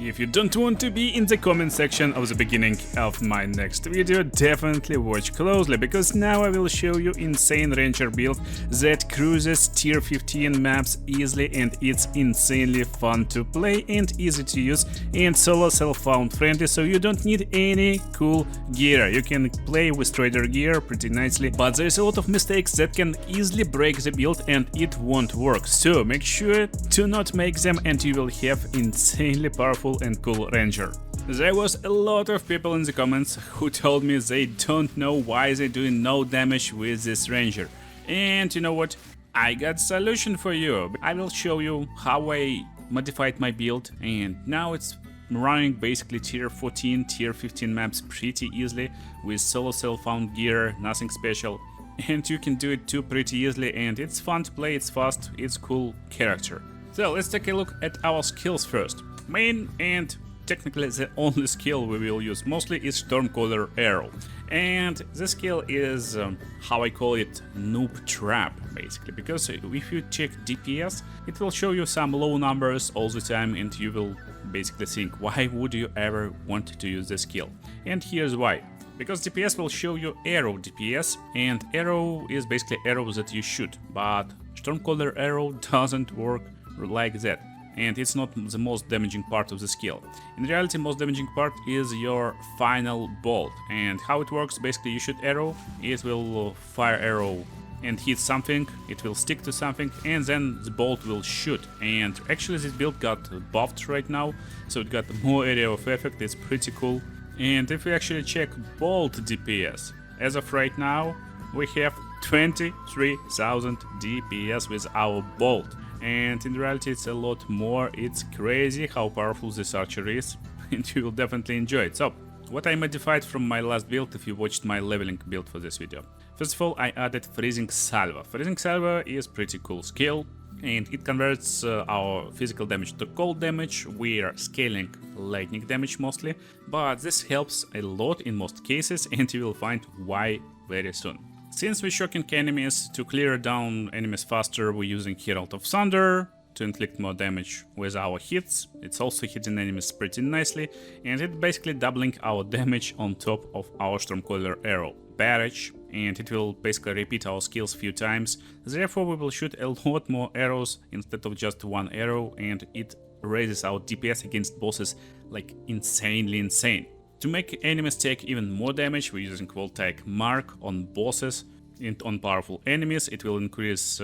If you don't want to be in the comment section of the beginning of my next video, definitely watch closely, because now I will show you insane ranger build that cruises tier 15 maps easily, and it's insanely fun to play and easy to use and solo self-found friendly, so you don't need any cool gear. You can play with trader gear pretty nicely, but there's a lot of mistakes that can easily break the build and it won't work, so make sure to not make them and you will have insanely powerful and cool ranger. There was a lot of people in the comments who told me they don't know why they're doing no damage with this ranger. And you know what? I got a solution for you. I will show you how I modified my build, and now it's running basically tier 14, tier 15 maps pretty easily with solo self-found gear, nothing special. And you can do it too pretty easily, and it's fun to play, it's fast, it's cool character. So let's take a look at our skills first. Main and technically the only skill we will use mostly is Stormcaller Arrow. And this skill is, how I call it, noob trap, basically, because if you check DPS, it will show you some low numbers all the time and you will basically think, why would you ever want to use this skill? And here's why. Because DPS will show you arrow DPS, and arrow is basically arrows that you shoot, but Stormcaller Arrow doesn't work like that. And it's not the most damaging part of the skill. In reality, most damaging part is your final bolt. And how it works, basically you shoot arrow, it will fire arrow and hit something, it will stick to something, and then the bolt will shoot. And actually this build got buffed right now, so it got more area of effect, it's pretty cool. And if we actually check bolt DPS, as of right now, we have 23,000 DPS with our bolt. And in reality it's a lot more. It's crazy how powerful this archer is, and you will definitely enjoy it. So, what I modified from my last build, if you watched my leveling build for this video. First of all, I added Freezing Salvo. Freezing Salvo is pretty cool skill, and it converts our physical damage to cold damage. We are scaling lightning damage mostly, but this helps a lot in most cases, and you will find why very soon. Since we're shocking enemies, to clear down enemies faster, we're using Herald of Thunder to inflict more damage with our hits. It's also hitting enemies pretty nicely, and it's basically doubling our damage on top of our Stormcaller Arrow barrage, and it will basically repeat our skills a few times. Therefore, we will shoot a lot more arrows instead of just one arrow, and it raises our DPS against bosses like insanely insane. To make enemies take even more damage, we're using Voltaic Mark on bosses and on powerful enemies. It will increase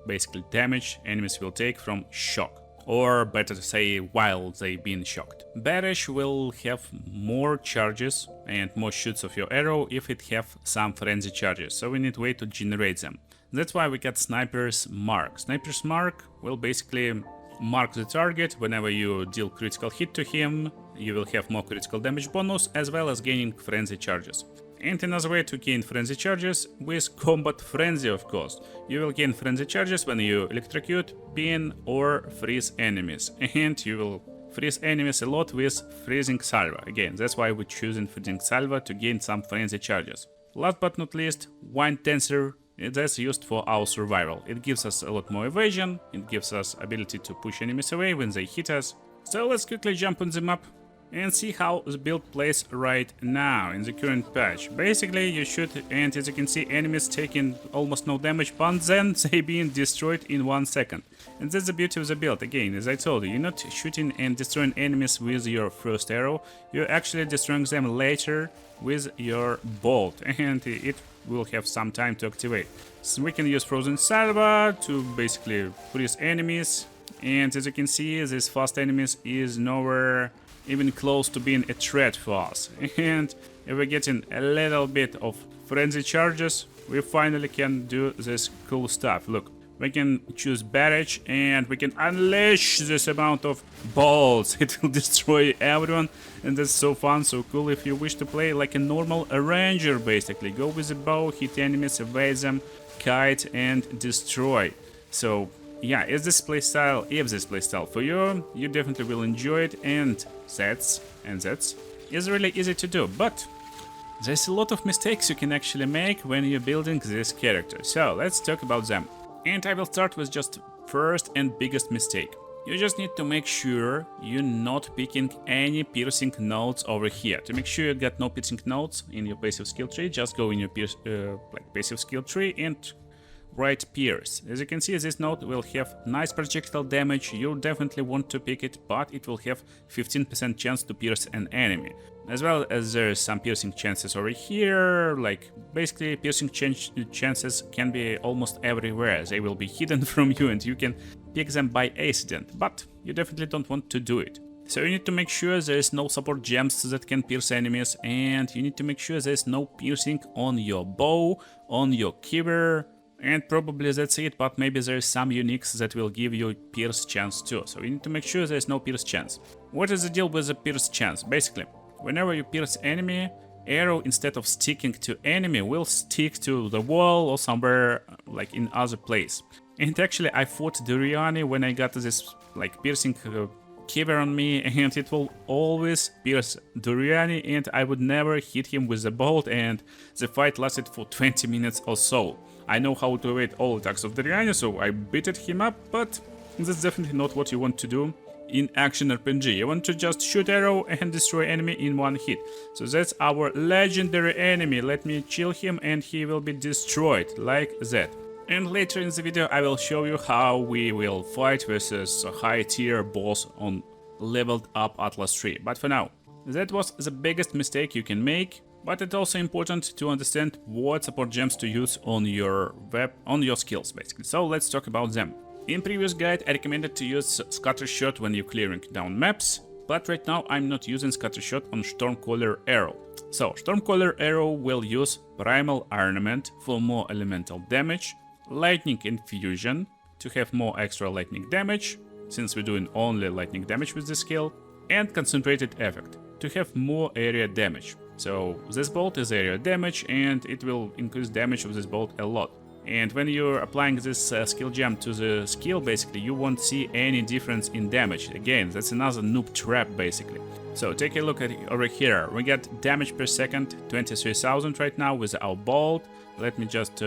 basically damage enemies will take from shock, or better to say, while they've been shocked. Barrage will have more charges and more shoots of your arrow if it have some frenzy charges, so we need a way to generate them. That's why we got Sniper's Mark. Sniper's Mark will basically mark the target. Whenever you deal critical hit to him, you will have more critical damage bonus, as well as gaining frenzy charges. And another way to gain frenzy charges with Combat Frenzy, of course. You will gain frenzy charges when you electrocute, pin or freeze enemies. And you will freeze enemies a lot with Freezing Salvo. Again, that's why we're choosing Freezing Salvo, to gain some frenzy charges. Last but not least, Wind Tensor. That's used for our survival. It gives us a lot more evasion, it gives us ability to push enemies away when they hit us. So let's quickly jump on the map and see how the build plays right now in the current patch. Basically you shoot, and as you can see, enemies taking almost no damage, but then they being destroyed in 1 second. And that's the beauty of the build. Again, as I told you, you're not shooting and destroying enemies with your first arrow, you're actually destroying them later with your bolt, and it will have some time to activate. So we can use Frozen Salvo to basically freeze enemies, and as you can see, these fast enemies is nowhere even close to being a threat for us. And if we're getting a little bit of frenzy charges, we finally can do this cool stuff. Look, we can choose barrage and we can unleash this amount of bolts. It will destroy everyone, and that's so fun, so cool. If you wish to play like a normal ranger, basically go with a bow, hit enemies, evade them, kite and destroy. So yeah, if this playstyle for you, you definitely will enjoy it, and that's is really easy to do. But there's a lot of mistakes you can actually make when you're building this character, so let's talk about them. And I will start with just first and biggest mistake. You just need to make sure you're not picking any piercing nodes over here. To make sure you got no piercing nodes in your passive skill tree, just go in your passive skill tree and write pierce. As you can see, this node will have nice projectile damage. You definitely want to pick it, but it will have 15% chance to pierce an enemy. As well as there's some piercing chances over here, like basically piercing chances can be almost everywhere. They will be hidden from you and you can pick them by accident, but you definitely don't want to do it. So you need to make sure there is no support gems that can pierce enemies, and you need to make sure there is no piercing on your bow, on your quiver, and probably that's it, but maybe there is some uniques that will give you pierce chance too. So you need to make sure there is no pierce chance. What is the deal with the pierce chance? Basically, whenever you pierce enemy, arrow instead of sticking to enemy will stick to the wall or somewhere like in other place. And actually I fought Duriani when I got this like piercing quiver on me, and it will always pierce Duriani and I would never hit him with the bolt, and the fight lasted for 20 minutes or so. I know how to evade all attacks of Duriani, so I beated him up, but that's definitely not what you want to do in action RPG. You want to just shoot arrow and destroy enemy in one hit. So that's our legendary enemy. Let me chill him and he will be destroyed like that. And later in the video I will show you how we will fight versus a high tier boss on leveled up Atlas tree. But for now, that was the biggest mistake you can make, but it's also important to understand what support gems to use on your skills basically. So let's talk about them. In previous guide I recommended to use Scatter Shot when you're clearing down maps, but right now I'm not using Scatter Shot on Stormcaller Arrow. So Stormcaller Arrow will use Primal Ornament for more elemental damage, Lightning Infusion to have more extra lightning damage, since we're doing only lightning damage with this skill, and Concentrated Effect to have more area damage. So this bolt is area damage and it will increase damage of this bolt a lot. And when you're applying this skill gem to the skill, basically you won't see any difference in damage. Again, that's another noob trap basically. So take a look at it over here. We get damage per second 23,000 right now with our bolt. Let me just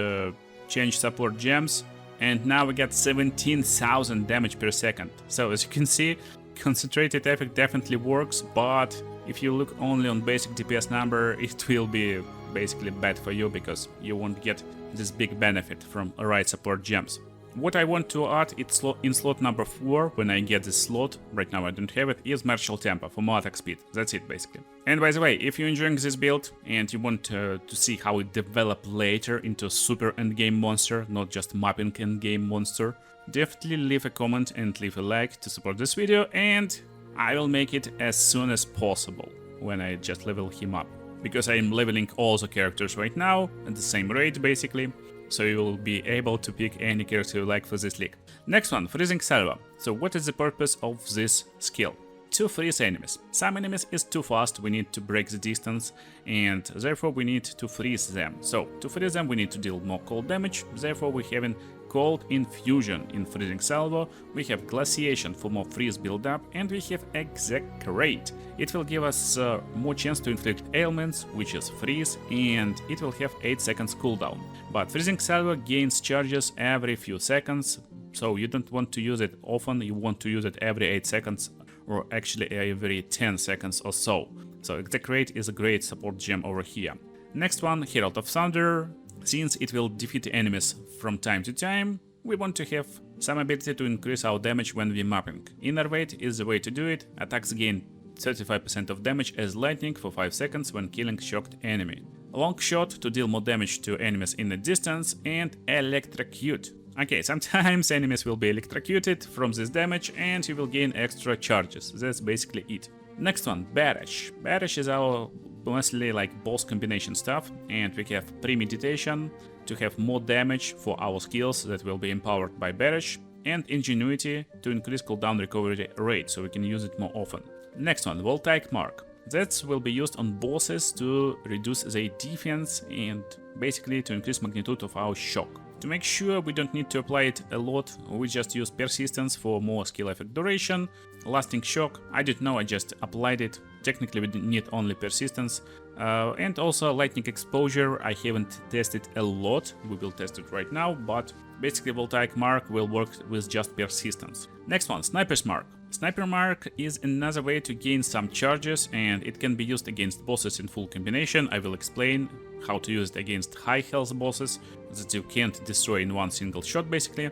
change support gems, and now we get 17,000 damage per second. So as you can see, Concentrated Effect definitely works, but if you look only on basic DPS number, it will be basically bad for you because you won't get this big benefit from right support gems. What I want to add in slot number 4, when I get this slot, right now I don't have it, is Martial Tempo for more attack speed. That's it basically. And by the way, if you're enjoying this build and you want to see how it develops later into a super endgame monster, not just mapping endgame monster, definitely leave a comment and leave a like to support this video, and I will make it as soon as possible when I just level him up. Because I'm leveling all the characters right now at the same rate basically, so you will be able to pick any character you like for this league. Next one, Freezing Salvo. So what is the purpose of this skill? To freeze enemies. Some enemies is too fast, we need to break the distance, and therefore we need to freeze them. So to freeze them we need to deal more cold damage, therefore we have Cold Infusion in Freezing Salvo, we have Glaciation for more freeze build-up, and we have Execrate. It will give us more chance to inflict ailments, which is freeze, and it will have 8 seconds cooldown. But Freezing Salvo gains charges every few seconds, so you don't want to use it often, you want to use it every 8 seconds, or actually every 10 seconds or so. So Execrate is a great support gem over here. Next one, Herald of Thunder. Since it will defeat enemies from time to time, we want to have some ability to increase our damage when we're mapping. Inner Weight is the way to do it. Attacks gain 35% of damage as lightning for 5 seconds when killing shocked enemy. Long Shot to deal more damage to enemies in the distance, and Electrocute. Okay, sometimes enemies will be electrocuted from this damage and you will gain extra charges. That's basically it. Next one, Barrage. Barrage is our mostly like boss combination stuff, and we have Premeditation to have more damage for our skills that will be empowered by Barrage, and Ingenuity to increase cooldown recovery rate, so we can use it more often. Next one, Voltaic Mark. That will be used on bosses to reduce their defense and basically to increase magnitude of our shock. To make sure we don't need to apply it a lot, we just use Persistence for more skill effect duration. Lasting Shock, I didn't know, I just applied it. Technically we need only Persistence, And also lightning exposure, I haven't tested a lot, we will test it right now, but basically voltaic mark will work with just persistence. Next one, sniper's mark. Sniper mark is another way to gain some charges, and it can be used against bosses in full combination. I will explain how to use it against high health bosses that you can't destroy in one single shot basically.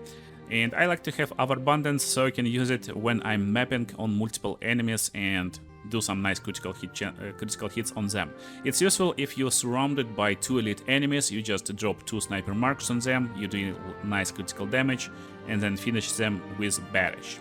And I like to have overabundance so I can use it when I'm mapping on multiple enemies and do some nice critical hits on them. It's useful if you're surrounded by 2 elite enemies, you just drop 2 sniper marks on them, you do nice critical damage, and then finish them with barrage.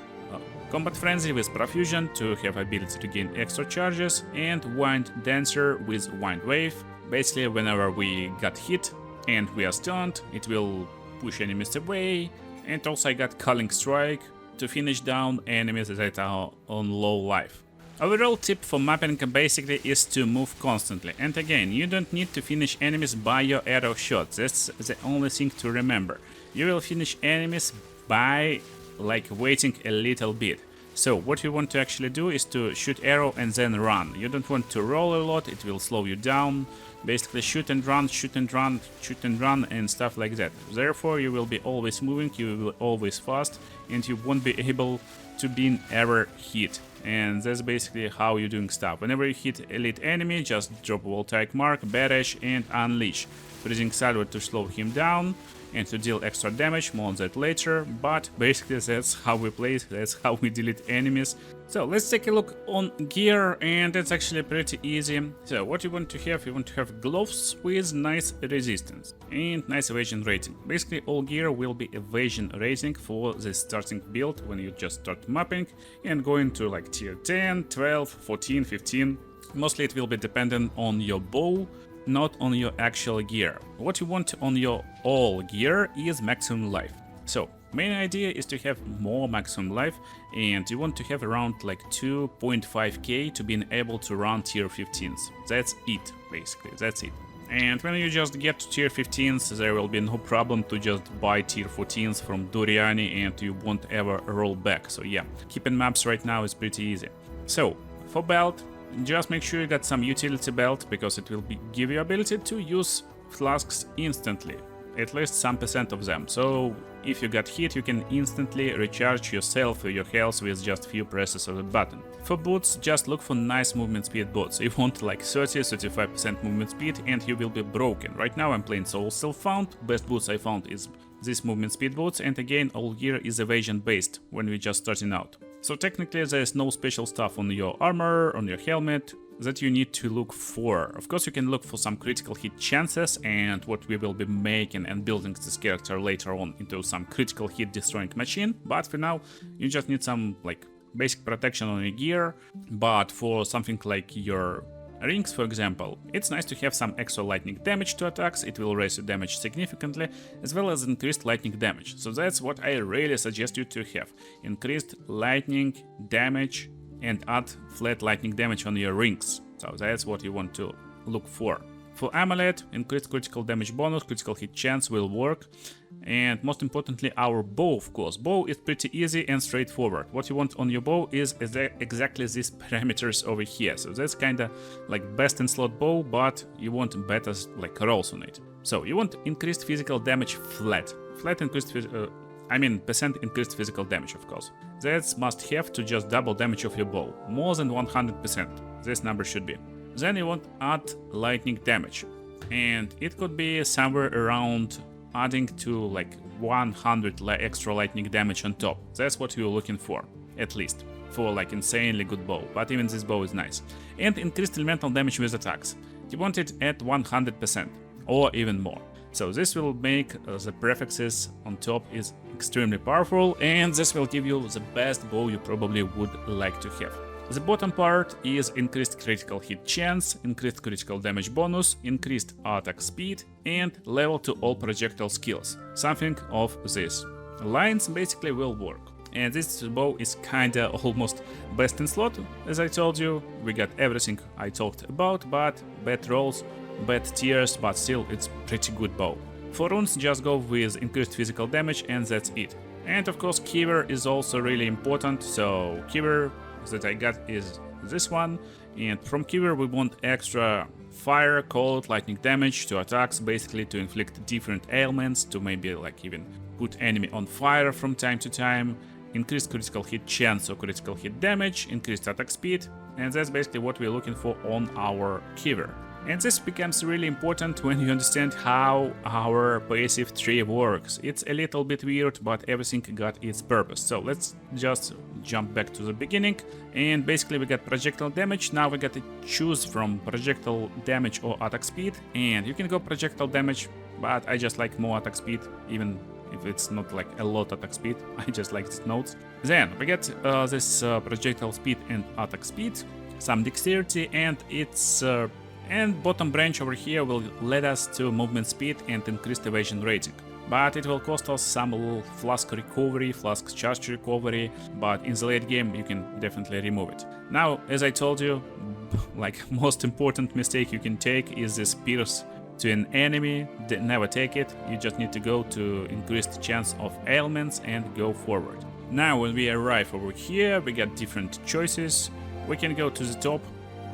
Combat Frenzy with Profusion to have ability to gain extra charges, and Wind Dancer with Wind Wave. Basically, whenever we got hit and we are stunned, it will push enemies away. And also I got Culling Strike to finish down enemies that are on low life. Overall tip for mapping basically is to move constantly, and again, you don't need to finish enemies by your arrow shots, that's the only thing to remember. You will finish enemies by waiting a little bit. So what you want to actually do is to shoot arrow and then run. You don't want to roll a lot, it will slow you down. Basically shoot and run, shoot and run, shoot and run and stuff like that. Therefore you will be always moving, you will be always fast, and you won't be able to be ever hit. And that's basically how you're doing stuff. Whenever you hit elite enemy, just drop voltaic mark, barrage and unleash. Freezing Salvo to slow him down and to deal extra damage, more on that later, but basically that's how we play, that's how we delete enemies. So let's take a look on gear, and it's actually pretty easy. So what you want to have gloves with nice resistance and nice evasion rating. Basically all gear will be evasion rating for the starting build when you just start mapping and going to like tier 10, 12, 14, 15. Mostly it will be dependent on your bow, not on your actual gear. What you want on your all gear is maximum life. So main idea is to have more maximum life, and you want to have around like 2.5k to be able to run tier 15s. That's it, basically, that's it. And when you just get to tier 15s, there will be no problem to just buy tier 14s from Duriani and you won't ever roll back. So yeah, keeping maps right now is pretty easy. So for belt, just make sure you got some utility belt, because it will give you ability to use flasks instantly, at least some percent of them. So if you got hit, you can instantly recharge yourself or your health with just few presses of the button. For boots, just look for nice movement speed boots. You want like 30-35% movement speed and you will be broken. Right now I'm playing Soul Self-Found. Best boots I found is this movement speed boots, and again all gear is evasion based when we're just starting out. So technically there is no special stuff on your armor, on your helmet that you need to look for. Of course you can look for some critical hit chances, and what we will be making and building this character later on into some critical hit destroying machine, but for now you just need some like basic protection on your gear. But for something like your rings, for example, it's nice to have some extra lightning damage to attacks. It will raise your damage significantly, as well as increased lightning damage. So that's what I really suggest you to have. Increased lightning damage and add flat lightning damage on your rings. So that's what you want to look for. For amulet, increased critical damage bonus, critical hit chance will work. And most importantly, our bow, of course. Bow is pretty easy and straightforward. What you want on your bow is exactly these parameters over here. So that's kinda like best in slot bow, but you want better like rolls on it. So you want increased physical damage flat. Flat increased percent increased physical damage, of course. That's must have to just double damage of your bow. More than 100%. This number should be. Then you want add lightning damage. And it could be somewhere around adding to like 100 extra lightning damage on top. That's what you're looking for, at least, for like insanely good bow, but even this bow is nice. And increased elemental damage with attacks. You want it at 100% or even more. So this will make the prefixes on top is extremely powerful, and this will give you the best bow you probably would like to have. The bottom part is increased critical hit chance, increased critical damage bonus, increased attack speed, and level to all projectile skills. Something of this. Lines basically will work. And this bow is kinda almost best in slot, as I told you. We got everything I talked about, but bad rolls, bad tiers, but still it's pretty good bow. For runes, just go with increased physical damage and that's it. And of course Kiver is also really important, so Kiver that I got is this one, and from Kiver we want extra fire, cold, lightning damage, 2 attacks, basically to inflict different ailments, to maybe like even put enemy on fire from time to time, increased critical hit chance or critical hit damage, increased attack speed, and that's basically what we're looking for on our keeper. And this becomes really important when you understand how our passive tree works. It's a little bit weird, but everything got its purpose. So let's just jump back to the beginning. And basically we got projectile damage. Now we got to choose from projectile damage or attack speed. And you can go projectile damage, but I just like more attack speed, even if it's not like a lot attack speed. I just like these notes. Then we get this projectile speed and attack speed, some dexterity, and it's... and bottom branch over here will lead us to movement speed and increased evasion rating. But it will cost us some little flask recovery, flask charge recovery, but in the late game you can definitely remove it. Now, as I told you, like most important mistake you can take is this pierce to an enemy. Never take it, you just need to go to increased chance of ailments and go forward. Now when we arrive over here, we get different choices. We can go to the top,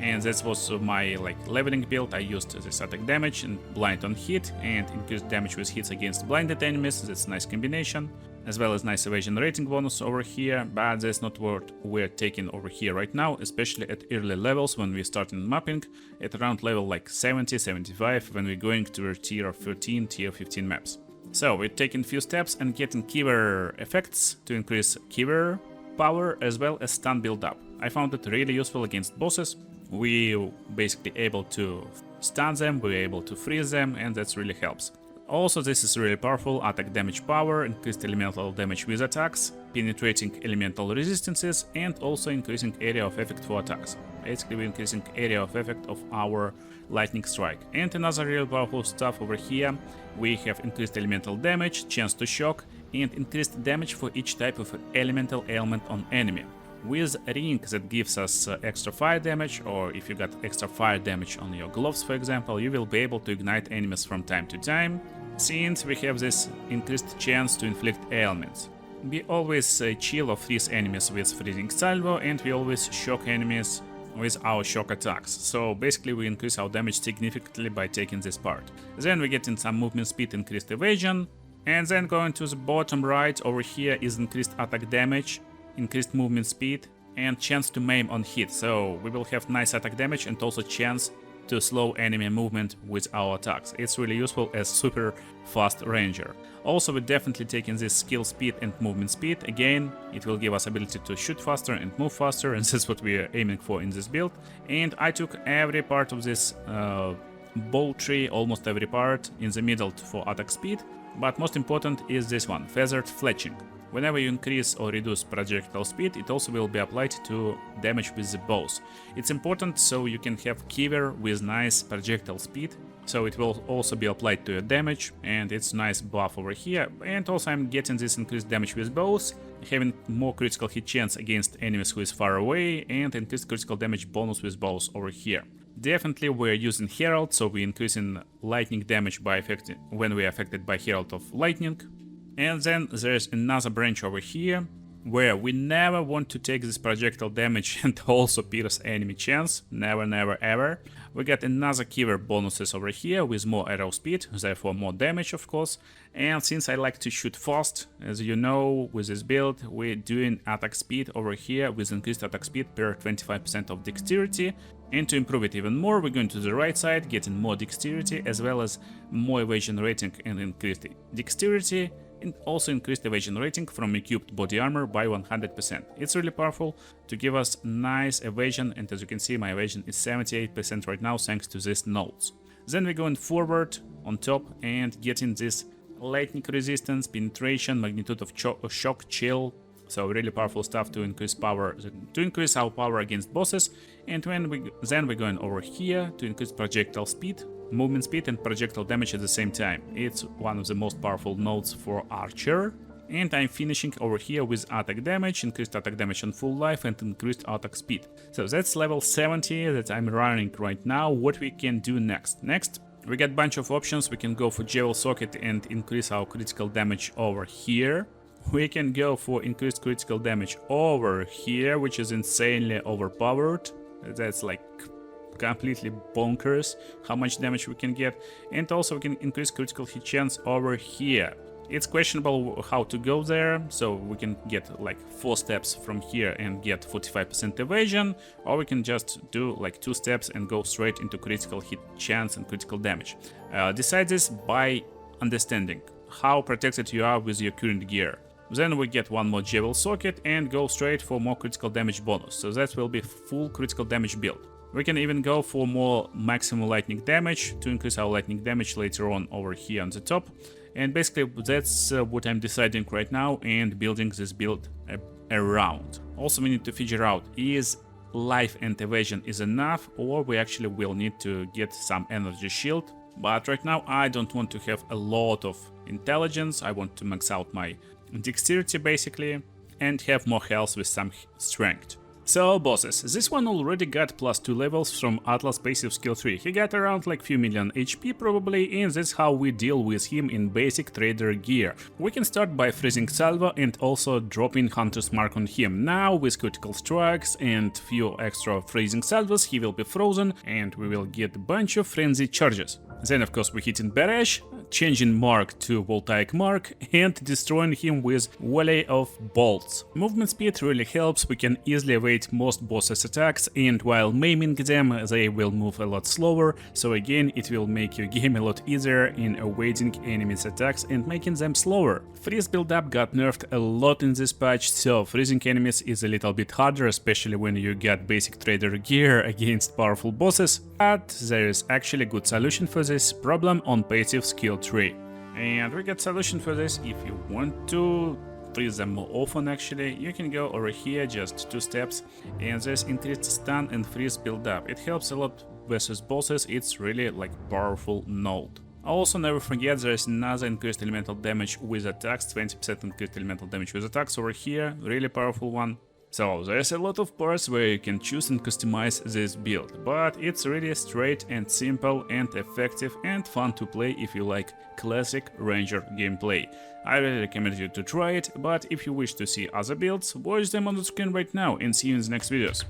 and that was my leveling build. I used this attack damage and blind on hit and increased damage with hits against blinded enemies. That's a nice combination, as well as nice evasion rating bonus over here, but that's not what we're taking over here right now, especially at early levels when we're starting mapping at around level like 70, 75, when we're going to tier 13, tier 15 maps. So we're taking few steps and getting keeper effects to increase keeper power as well as stun build up. I found it really useful against bosses. We basically able to stun them, we're able to freeze them, and that really helps. Also, this is really powerful: attack damage power, increased elemental damage with attacks, penetrating elemental resistances, and also increasing area of effect for attacks. Basically, we're increasing area of effect of our lightning strike. And another really powerful stuff over here, we have increased elemental damage, chance to shock, and increased damage for each type of elemental ailment on enemy. With a ring that gives us extra fire damage, or if you got extra fire damage on your gloves, for example, you will be able to ignite enemies from time to time, since we have this increased chance to inflict ailments. We always chill or freeze enemies with freezing salvo, and we always shock enemies with our shock attacks. So basically we increase our damage significantly by taking this part. Then we get in some movement speed, increased evasion, and then going to the bottom right over here is increased attack damage, increased movement speed, and chance to maim on hit. So we will have nice attack damage and also chance to slow enemy movement with our attacks. It's really useful as super fast ranger. Also, we're definitely taking this skill speed and movement speed. Again, it will give us ability to shoot faster and move faster, and that's what we are aiming for in this build. And I took every part of this bow tree, almost every part, in the middle for attack speed. But most important is this one, feathered fletching. Whenever you increase or reduce projectile speed, it also will be applied to damage with the bows. It's important so you can have keeper with nice projectile speed, so it will also be applied to your damage, and it's nice buff over here. And also I'm getting this increased damage with bows, having more critical hit chance against enemies who is far away, and increased critical damage bonus with bows over here. Definitely we're using Herald, so we're increasing lightning damage by when we are affected by Herald of Lightning. And then there's another branch over here, where we never want to take this projectile damage and also pierce enemy chance. Never, never, ever. We get another keeper bonuses over here with more arrow speed, therefore more damage, of course. And since I like to shoot fast, as you know, with this build, we're doing attack speed over here with increased attack speed per 25% of dexterity. And to improve it even more, we're going to the right side, getting more dexterity, as well as more evasion rating and increased dexterity. And also increased evasion rating from equipped body armor by 100%. It's really powerful to give us nice evasion, and as you can see my evasion is 78% right now thanks to these nodes. Then we're going forward on top and getting this lightning resistance, penetration, magnitude of shock, chill. So really powerful stuff to increase power, to increase our power against bosses. And then we're going over here to increase projectile speed, movement speed, and projectile damage at the same time. It's one of the most powerful nodes for archer. And I'm finishing over here with attack damage, increased attack damage on full life, and increased attack speed. So that's level 70 that I'm running right now. What we can do next? Next, we get a bunch of options. We can go for Jewel Socket and increase our critical damage over here. We can go for increased critical damage over here, which is insanely overpowered. That's like completely bonkers how much damage we can get, and also we can increase critical hit chance over here. It's questionable how to go there, so we can get like 4 steps from here and get 45% evasion, or we can just do like 2 steps and go straight into critical hit chance and critical damage. Decide this by understanding how protected you are with your current gear. Then we get 1 more Jewel socket and go straight for more critical damage bonus, so that will be full critical damage build. We can even go for more maximum lightning damage to increase our lightning damage later on over here on the top. And basically that's what I'm deciding right now and building this build around. Also we need to figure out, is life and evasion is enough, or we actually will need to get some energy shield. But right now I don't want to have a lot of intelligence, I want to max out my dexterity basically and have more health with some strength. So bosses, this one already got +2 levels from Atlas passive skill 3, he got around like few million HP probably, and that's how we deal with him in basic trader gear. We can start by freezing Salvo and also dropping Hunter's Mark on him. Now with critical strikes and few extra freezing salvos he will be frozen and we will get a bunch of frenzy charges. Then of course we hit in Barrage, changing Mark to Voltaic Mark and destroying him with volley of bolts. Movement speed really helps, we can easily evade most bosses' attacks, and while maiming them they will move a lot slower, so again it will make your game a lot easier in evading enemies' attacks and making them slower. Freeze build-up got nerfed a lot in this patch, so freezing enemies is a little bit harder, especially when you get basic trader gear against powerful bosses, but there is actually a good solution for this problem on passive skill 3. And we get solution for this. If you want to freeze them more often, actually you can go over here just 2 steps and there's increased stun and freeze build up. It helps a lot versus bosses, it's really like powerful node. Also never forget there's another increased elemental damage with attacks, 20% increased elemental damage with attacks over here, really powerful one. So there's a lot of parts where you can choose and customize this build, but it's really straight and simple and effective and fun to play if you like classic Ranger gameplay. I really recommend you to try it, but if you wish to see other builds, watch them on the screen right now and see you in the next videos.